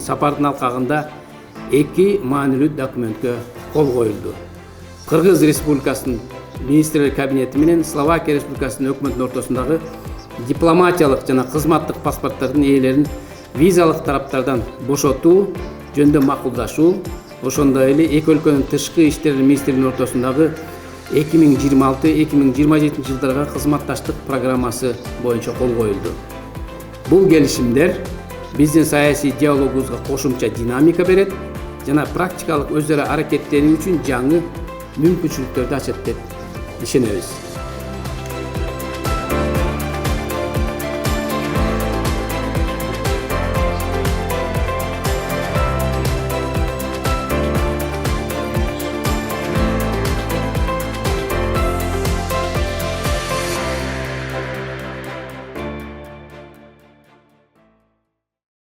Сапардын алкагында 2 маанилүү документке кол коюлду. Кыргыз Республикасынын министрлер кабинети менен Словакия Республикасынын өкмөтүнүн ортосундагы дипломатиялык жана кызматтык паспорттардын ээлерин визалык тараптардан бошотуу жөнүндө макулдашуу, ошондой эле эки өлкөнүн тышкы иштер министрлеринин ортосундагы 2026-2027 жылдарга кызматташтык программасы боюнча кол коюлду. Бул келишимдер биздин саясий диалогубузга кошумча динамика берет жана практикалык өз ара аракеттенүү үчүн жаңы мүмкүнчүлүктөрдү ачат деп ишенебиз.